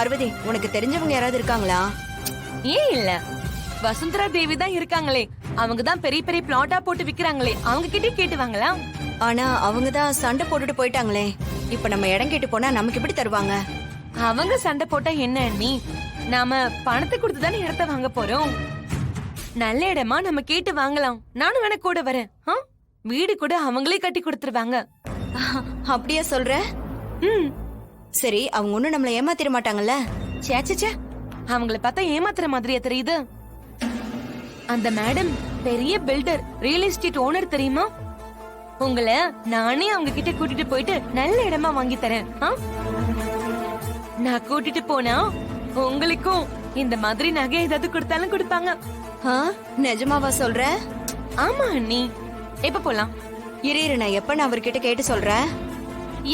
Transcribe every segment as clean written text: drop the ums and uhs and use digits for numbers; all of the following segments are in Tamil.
பார்வதி, உனக்கு தெரிஞ்சவங்க யாராவது இருக்காங்களா? ஏன் இல்ல, வசுந்தரா தேவி தான் இருக்காங்களே. அவங்க தான் பெரிய பெரிய பிளாட்டா போட்டு விக்கிறாங்களே, அவங்க கிட்டே கேட்டு வாங்கலாம். ஆனா அவங்க தான் சண்டை போட்டுட்டு போயிட்டாங்களே. இப்ப நம்ம இடம் கேட்டு போனா நமக்கு எப்படி தருவாங்க? அவங்க சண்டை போட்டா என்ன அண்ணி, நாம பணத்தை கொடுத்து தானே இடத்த வாங்க போறோம். நல்ல இடமா நம்ம கேட்டு வாங்கலாம். நானும் வேணா கூட வரேன். வீடு கூட அவங்களே கட்டி கொடுத்துருவாங்க. அப்படியா சொல்ற? சரி, அவங்க ஒண்ணும் நம்மள ஏமாத்திர மாட்டாங்கல்ல? சேச்சே, அவங்கள பார்த்தா ஏமாத்துற மாதிரியா தெரியுது? அந்த மேடம் பெரிய பில்டர், ரியல் எஸ்டேட் ஓனர் தெரியுமா? உங்களை நானே அவங்க கிட்ட கூட்டிட்டு போயிட்டு நல்ல இடமா வாங்கி தரேன். நான் கூட்டிட்டு போனா உங்களுக்கும் இந்த மாதிரி நகை ஏதாவது கொடுத்தாலும் கொடுப்பாங்க. நிஜமாவா சொல்ற? ஆமா அண்ணி. எப்ப போலாம்? இரு, நான் எப்ப நான் அவர்கிட்ட கேட்டு சொல்றேன்.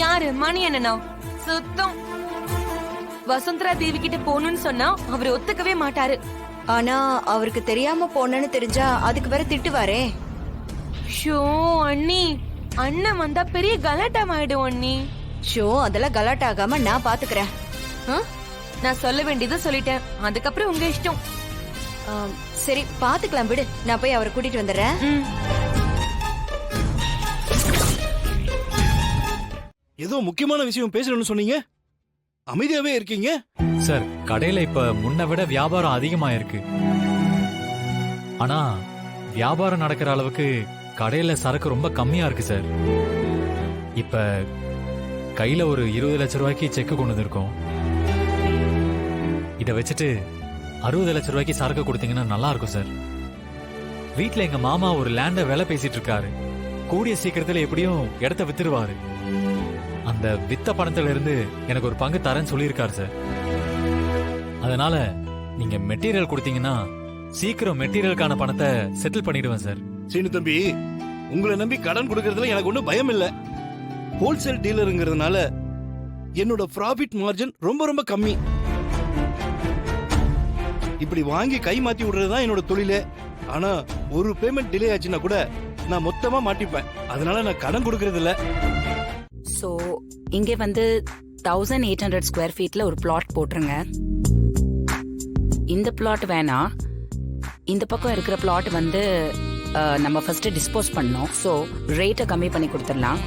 யாரு? மணி அண்ணனா? சுத்தம். வசுந்தரா தேவி கிட்ட போகணும்னு சொன்னா அவர் ஒத்துக்கவே மாட்டாரு. ஆனா அவருக்கு தெரியாம போனேன்னு தெரிஞ்சா அதுக்கு வேற திட்டுவாரே. ஷோ அண்ணி, அண்ணன் வந்தா பெரிய கலாட்டம் ஆயிடும் அண்ணி. ஷோ, அதெல்லாம் கலாட்டா ஆகாம நான் பாத்துக்கிறேன். நான் சொல்ல வேண்டியதை சொல்லிட்டேன், அதுக்கப்புறம் உங்க இஷ்டம். சரி, பாத்துக்கலாம் விடு. நான் போய் அவரை கூட்டிட்டு வந்துடுறேன். ஏதோ முக்கியமான விஷயம் பேசணும்னு சொன்னீங்க, அமைதியாவே இருக்கீங்க. சார், கடையில இப்ப முன்ன விட வியாபாரம் அதிகமா இருக்கு. ஆனா வியாபாரம் நடக்கிற அளவுக்கு கடையில சரக்கு ரொம்ப கம்மியா இருக்கு சார். இப்ப கையில ஒரு 20 லட்சம் ரூபாய்க்கு செக் கொண்டு வந்திருக்கோம். இத வச்சுட்டு 60 லட்சம் ரூபாய்க்கு சரக்கு கொடுத்தீங்கன்னா நல்லா இருக்கும் சார். வீட்டுல எங்க மாமா ஒரு லேண்ட விலை பேசிட்டு இருக்காரு. கூடிய சீக்கிரத்துல எப்படியும் இடத்த வித்துருவாரு. அந்த வித்த பணத்துல இருந்து எனக்கு ஒரு பங்கு தரேன்னு சொல்லியிருக்காரு சார். அதனால நீங்க மெட்டீரியல் கொடுத்தீங்கன்னா சீக்கிரம் மெட்டீரியலுக்கான பணத்தை செட்டில் பண்ணிடுவேன் சார். சீனு தம்பி, உங்களை நம்பி கடன் கொடுக்கறதுல எனக்கு ஒன்றும் பயம் இல்ல. ஹோல்சேல் டீலருங்கிறதுனால என்னோட ப்ராஃபிட் மார்ஜின் ரொம்ப ரொம்ப கம்மி. இப்படி வாங்கி கை மாத்தி விடுறதுதான் என்னோட தொழிலே. ஆனா ஒரு பேமெண்ட் டிலே ஆச்சுன்னா கூட நான் மொத்தமா மாட்டிப்பேன். அதனால நான் கடன் கொடுக்கறது இல்ல. சோ இங்க வந்து 1800 ஸ்கொயர் ஃபீட்ல ஒரு பிளாட் போட்டுருங்க. இந்த பிளாட் வேணா, இந்த பக்கம் இருக்கிற பிளாட் வந்து நம்ம ஃபர்ஸ்ட் டிஸ்போஸ் பண்ணோம். சோ ரேட்டை கம்மி பண்ணி கொடுத்துடலாம்.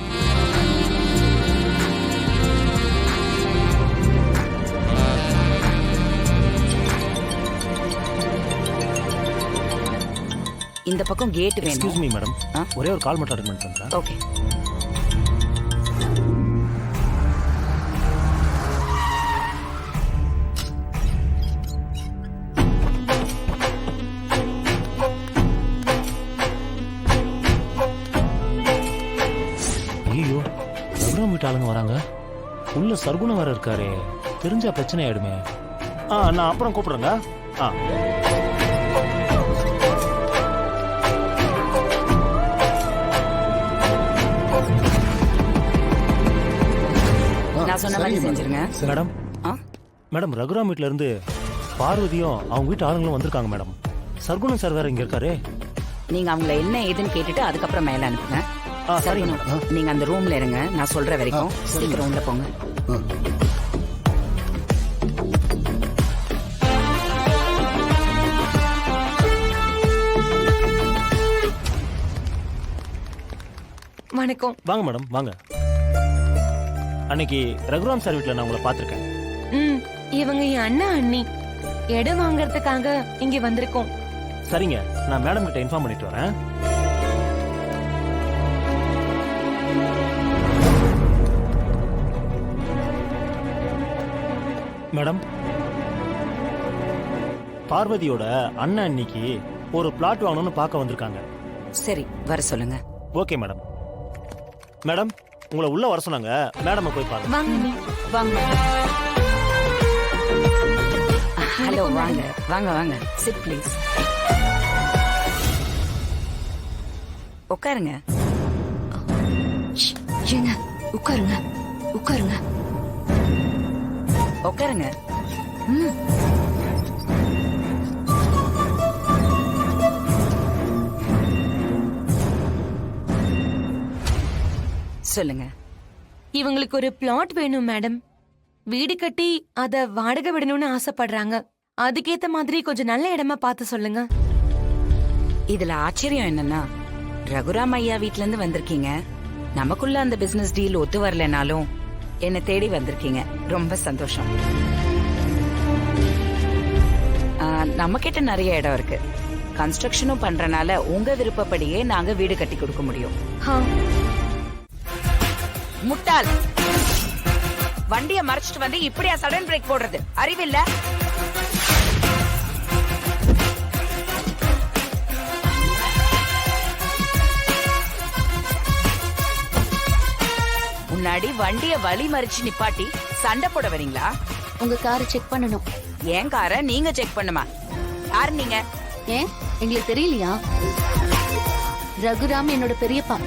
இந்த பக்கம் கேட் வேணும். எக்ஸ்கியூஸ் மீ மேடம், ஒரே ஒரு கால் மட்டும் அட்டெண்ட் பண்றேன். ஓகே. ஐயோ, ரகுராம் வீட்டு ஆளுங்க வராங்க. உள்ள சர்க்குணம் வேற இருக்காரே, தெரிஞ்சா பிரச்சனை ஆயிடுமே. நான் அப்புறம் கூப்பிடுறேங்க. நான் சொன்ன மாதிரி செஞ்சிருங்க. மேடம், மேடம் ரகுராம் வீட்ல இருந்து பார்வதியும் அவங்க வீட்டு ஆளுங்களும் வந்திருக்காங்க மேடம். சர்க்குணம் சார் வேற இங்க இருக்காரு. நீங்க அவங்கள என்ன ஏதுன்னு கேட்டுட்டு அதுக்கப்புறம் மேல அனுப்புங்க. சரி, நீங்க அந்த ரூம்ல இருங்க. நான் சொல்ற வரைக்கும் சீக்கிரம் உள்ள போங்க. வணக்கம். வாங்க மேடம், வாங்க. அன்னைக்கு ரகுராம் சார் வீட்ல நான் உங்களை பாத்திருக்கேன். இவங்க என் அண்ணா அண்ணி. இடம் வாங்கறதுக்காக இங்க வந்திருக்கோம். சரிங்க, நான் மேடம் கிட்ட இன்ஃபார்ம் பண்ணிட்டு வரேன். மேடம், பார்வதியோட அண்ணன் அன்னைக்கு ஒரு பிளாட் வாங்கணும்னு பார்க்க வந்திருக்காங்க. சரி, வர சொல்லுங்க. Okay madam. மேடம், உங்களை உள்ள வர சொன்னாங்க. மேடம் போய் பாருங்க. வாங்க நீ. வாங்க. ஹலோ, வாங்க வாங்க வாங்க. Sit please. உட்காருங்க. ஏங்க, உட்காருங்க உட்காருங்க உட்காருங்க. சொல்லுங்க. இவங்களுக்கு ஒரு பிளாட் வேணும் மேடம். வீடு கட்டி அத வாடகை விடணும்னு ஆசைப்படுறாங்க. அதுக்கேத்த மாதிரி கொஞ்சம் நல்ல இடமா பார்த்து சொல்லுங்க. இதுல ஆச்சரியம் என்னன்னா, ரகுராம் ஐயா வீட்ல இருந்து வந்திருக்கீங்க. நமக்குள்ள அந்த பிசினஸ் டீல் ஒத்து வரலனாலும் என்ன தேடி வந்திருக்கீங்க. ரொம்ப சந்தோஷம். நம்ம கிட்ட நிறைய இடம் இருக்கு. கன்ஸ்ட்ரக்ஷனும் பண்றனால உங்க விருப்பப்படியே நாங்க வீடு கட்டி கொடுக்க முடியும். முட்டாள், வண்டிய மறைச்சிட்டு வந்து இப்படியா சடன் பிரேக் போடுறது? அறிவில்ல? முன்னாடி வண்டிய வழி மறிச்சு நிப்பாட்டி சண்டை போட வரீங்களா? உங்க காரை செக் பண்ணணும். ஏன் காரை நீங்க செக் பண்ணுமா? யாரு நீங்க? ஏன் எங்களுக்கு தெரியலையா? ரகுராம் என்னோட பெரியப்பா.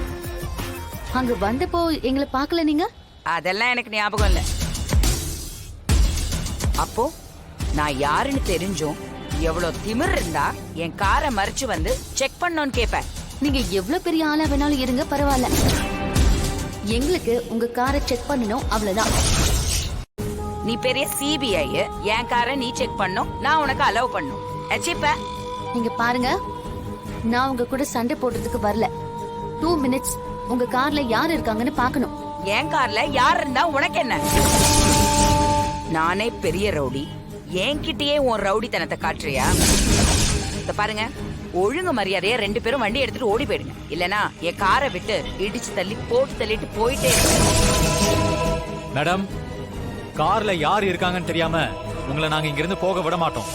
அங்க வந்தப்போ எங்களை பார்க்கல நீங்க? அதெல்லாம் எனக்கு ஞாபகம் இல்ல. அப்போ நான் யாருன்னு தெரிஞ்சும் எவ்வளவு திமிர் இருந்தா என் காரை மறிச்சு வந்து செக் பண்ணோன்னு கேப்பேன். நீங்க எவ்வளவு பெரிய ஆளா வேணாலும் இருங்க, பரவாயில்ல. எங்களுக்கு உங்க காரை செக் பண்ணணும், அவ்வளவுதான். நீ பெரிய சிபிஐ, என் காரை நீ செக் பண்ணும், நான் உனக்கு அலோவ் பண்ணும். நீங்க பாருங்க, நான் உங்க கூட சண்டை போடுறதுக்கு வரல. 2 minutes உங்க கார்ல யார் இருக்காங்கன்னு பார்க்கணும். என் கார்ல யார் இருந்தா உனக்கு என்ன? நானே பெரிய ரவுடி, என்கிட்டயே உன் ரவுடித்தனத்தை காட்டுறியா? இத பாருங்க, ஒழுங்கு மரியாதையா 2 பேரும் வண்டி எடுத்துட்டு ஓடி போயிடுங்க. இல்லனா என் காரை விட்டு இடிச்சு தள்ளி போட்டு தள்ளிட்டு போயிட்டே. மேடம், கார்ல யார் இருக்காங்கன்னு தெரியாம உங்களை நாங்க இங்கிருந்து போக விட மாட்டோம்.